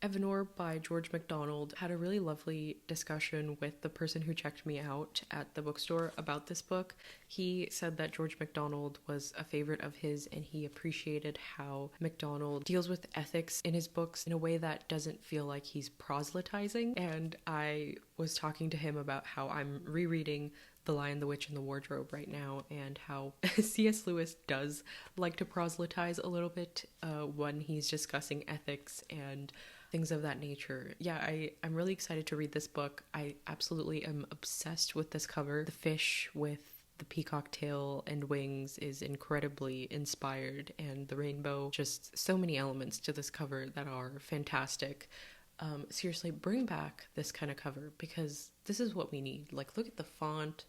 Evanor by George MacDonald. Had a really lovely discussion with the person who checked me out at the bookstore about this book. He said that George MacDonald was a favorite of his and he appreciated how MacDonald deals with ethics in his books in a way that doesn't feel like he's proselytizing. And I was talking to him about how I'm rereading The Lion, the Witch, and the Wardrobe right now, and how C.S. Lewis does like to proselytize a little bit when he's discussing ethics and things of that nature. Yeah, I'm really excited to read this book. I absolutely am obsessed with this cover. The fish with the peacock tail and wings is incredibly inspired, and the rainbow, just so many elements to this cover that are fantastic. Seriously, bring back this kind of cover because this is what we need. Like, look at the font.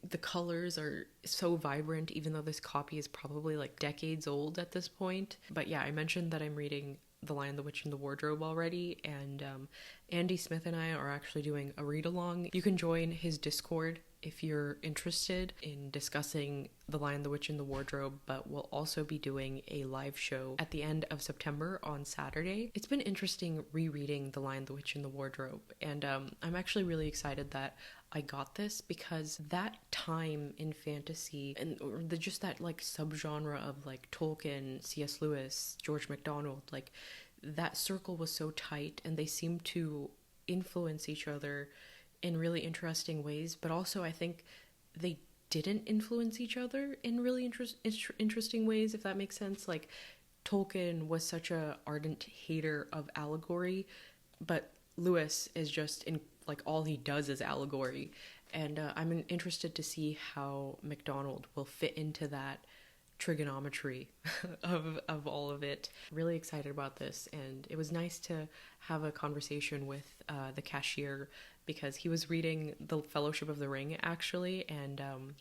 The colors are so vibrant, even though this copy is probably like decades old at this point. But yeah, I mentioned that I'm reading The Lion, the Witch, and the Wardrobe already, and Andy Smith and I are actually doing a read-along. You can join his Discord if you're interested in discussing The Lion, the Witch, and the Wardrobe, but we'll also be doing a live show at the end of September on Saturday. It's been interesting rereading The Lion, the Witch, and the Wardrobe, and I'm actually really excited that I got this because that time in fantasy and just that like subgenre of like Tolkien, C.S. Lewis, George MacDonald, like that circle was so tight and they seemed to influence each other in really interesting ways, but also I think they didn't influence each other in really interesting ways, if that makes sense. Like Tolkien was such a ardent hater of allegory, but Lewis is just in like all he does is allegory, and I'm interested to see how MacDonald will fit into that trigonometry of all of it. Really excited about this, and it was nice to have a conversation with the cashier because he was reading The Fellowship of the Ring actually, and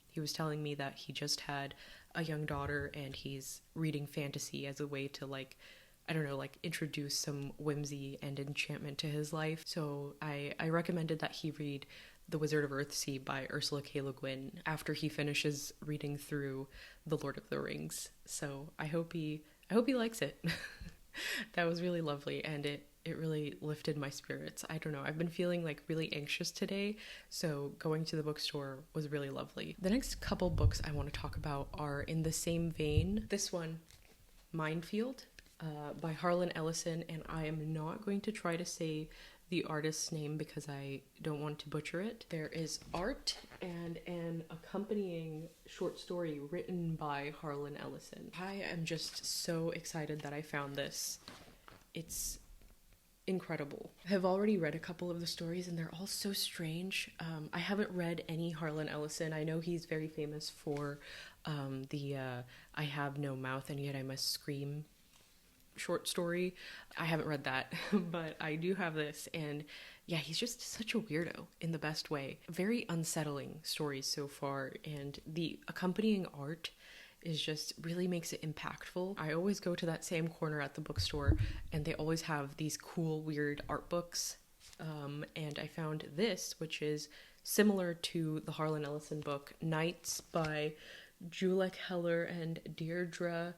he was telling me that he just had a young daughter and he's reading fantasy as a way to like, I don't know, like introduce some whimsy and enchantment to his life. So I recommended that he read The Wizard of Earthsea by Ursula K. Le Guin after he finishes reading through The Lord of the Rings. So I hope he likes it. That was really lovely, and it really lifted my spirits. I don't know, I've been feeling like really anxious today, so going to the bookstore was really lovely. The next couple books I want to talk about are in the same vein. This one, Minefield, by Harlan Ellison, and I am not going to try to say the artist's name because I don't want to butcher it. There is art and an accompanying short story written by Harlan Ellison. I am just so excited that I found this. It's incredible. I have already read a couple of the stories and they're all so strange. I haven't read any Harlan Ellison. I know he's very famous for the I Have No Mouth and Yet I Must Scream short story. I haven't read that, but I do have this, and yeah, he's just such a weirdo in the best way. Very unsettling stories so far, and the accompanying art is just really makes it impactful. I always go to that same corner at the bookstore and they always have these cool weird art books, and I found this, which is similar to the Harlan Ellison book Nights by Julek Heller and Deirdre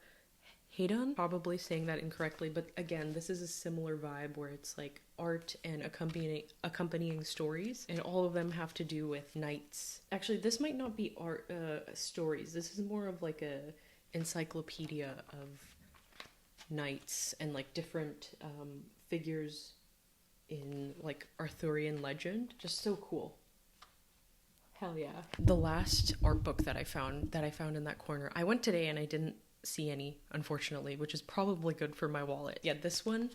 Haydon, probably saying that incorrectly, but again, this is a similar vibe where it's like art and accompanying stories, and all of them have to do with knights. Actually, this might not be art stories. This is more of like a encyclopedia of knights and like different figures in like Arthurian legend. Just so cool. Hell yeah. The last art book that I found in that corner, I went today and I didn't see any, unfortunately, which is probably good for my wallet. Yeah, this one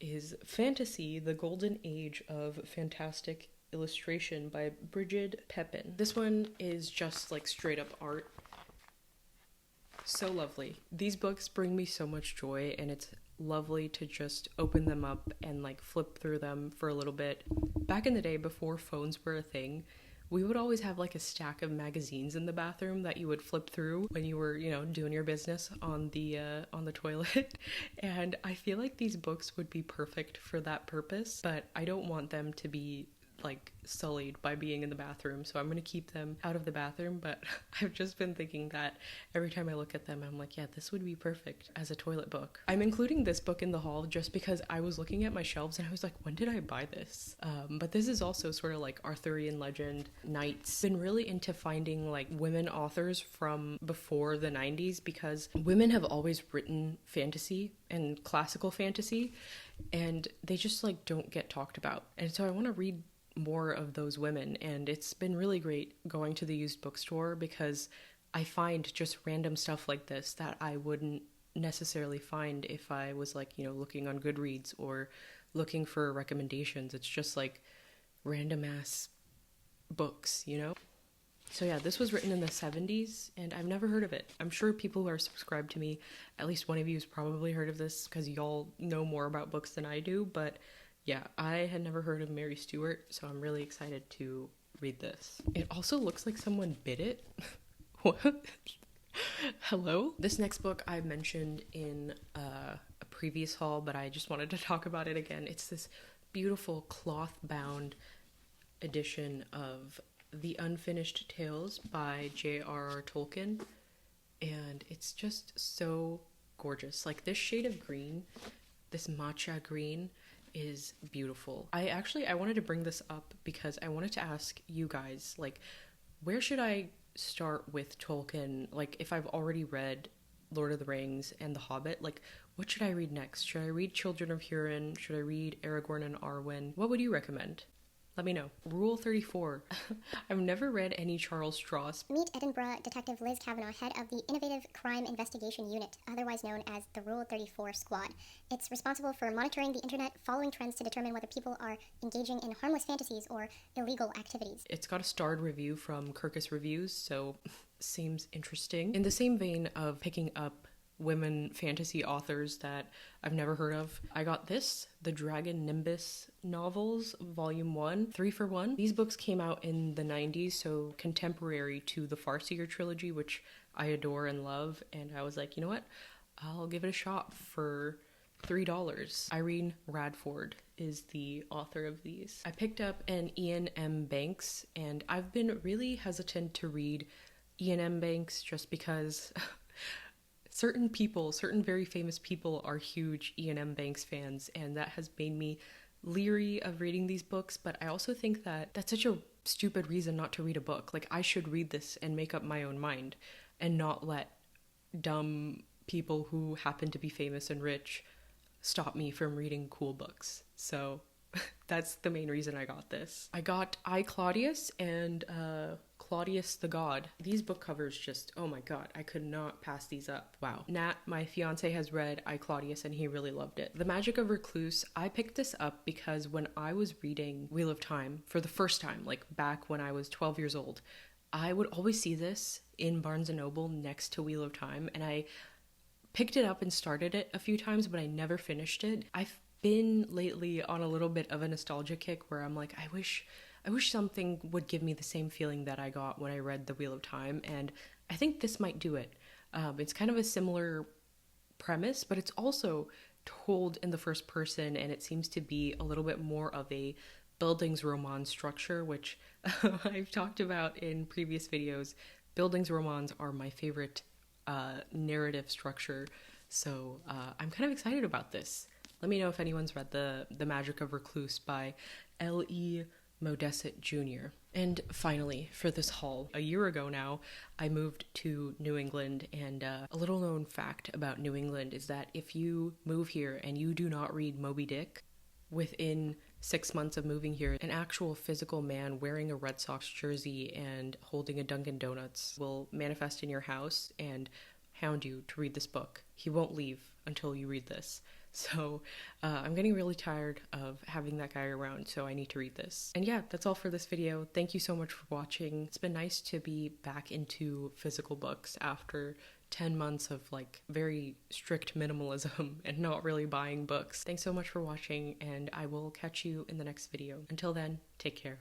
is Fantasy, the Golden Age of Fantastic Illustration by Bridget Pepin. This one is just like straight up art. So lovely. These books bring me so much joy, and it's lovely to just open them up and like flip through them for a little bit. Back in the day, before phones were a thing, we would always have like a stack of magazines in the bathroom that you would flip through when you were, you know, doing your business on the toilet. And I feel like these books would be perfect for that purpose, but I don't want them to be like sullied by being in the bathroom, so I'm gonna keep them out of the bathroom. But I've just been thinking that every time I look at them, I'm like, yeah, this would be perfect as a toilet book. I'm including this book in the haul just because I was looking at my shelves and I was like, when did I buy this? But this is also sort of like Arthurian legend, knights. Been really into finding like women authors from before the 90s, because women have always written fantasy and classical fantasy, and they just like don't get talked about. And so I want to read more of those women, and it's been really great going to the used bookstore because I find just random stuff like this that I wouldn't necessarily find if I was like, you know, looking on Goodreads or looking for recommendations. It's just like random ass books, you know? So yeah, this was written in the 70s and I've never heard of it. I'm sure people who are subscribed to me, at least one of you has probably heard of this because y'all know more about books than I do, but yeah, I had never heard of Mary Stuart, so I'm really excited to read this. It also looks like someone bit it. What? Hello? This next book I mentioned in a previous haul, but I just wanted to talk about it again. It's this beautiful cloth-bound edition of The Unfinished Tales by J.R.R. Tolkien, and it's just so gorgeous. Like, this shade of green, this matcha green, is beautiful. I wanted to bring this up because I wanted to ask you guys, like, where should I start with Tolkien? Like, if I've already read Lord of the Rings and The Hobbit, like, what should I read next? Should I read Children of Hurin? Should I read Aragorn and Arwen? What would you recommend? Let me know. Rule 34. I've never read any Charles Stross. Meet Edinburgh Detective Liz Kavanaugh, head of the Innovative Crime Investigation Unit, otherwise known as the Rule 34 Squad. It's responsible for monitoring the internet, following trends to determine whether people are engaging in harmless fantasies or illegal activities. It's got a starred review from Kirkus Reviews, so seems interesting. In the same vein of picking up women fantasy authors that I've never heard of, I got this, the Dragon Nimbus novels, volume 1, 3 for 1. These books came out in the 90s, so contemporary to the Farseer trilogy, which I adore and love, and I was like, you know what, I'll give it a shot for $3. Irene Radford is the author of these. I picked up an Ian M. Banks, and I've been really hesitant to read Ian M. Banks just because certain very famous people are huge Ian M. Banks fans, and that has made me leery of reading these books. But I also think that that's such a stupid reason not to read a book. Like, I should read this and make up my own mind and not let dumb people who happen to be famous and rich stop me from reading cool books. So that's the main reason I got this. I got I, Claudius and Claudius the God. These book covers just, oh my god, I could not pass these up. Wow. Nat, my fiance, has read I, Claudius, and he really loved it. The Magic of Recluse, I picked this up because when I was reading Wheel of Time for the first time, like back when I was 12 years old, I would always see this in Barnes & Noble next to Wheel of Time, and I picked it up and started it a few times, but I never finished it. I've been lately on a little bit of a nostalgia kick where I'm like, I wish something would give me the same feeling that I got when I read The Wheel of Time, and I think this might do it. It's kind of a similar premise, but it's also told in the first person, and it seems to be a little bit more of a Bildungsroman structure, which I've talked about in previous videos. Bildungsromans are my favorite narrative structure, so I'm kind of excited about this. Let me know if anyone's read The Magic of Recluse by L.E. Modesset Jr. And finally, for this haul, a year ago now, I moved to New England, and a little known fact about New England is that if you move here and you do not read Moby Dick, within 6 months of moving here, an actual physical man wearing a Red Sox jersey and holding a Dunkin' Donuts will manifest in your house and hound you to read this book. He won't leave until you read this. So I'm getting really tired of having that guy around, so I need to read this. And yeah, that's all for this video. Thank you so much for watching. It's been nice to be back into physical books after 10 months of like very strict minimalism and not really buying books. Thanks so much for watching, and I will catch you in the next video. Until then, take care.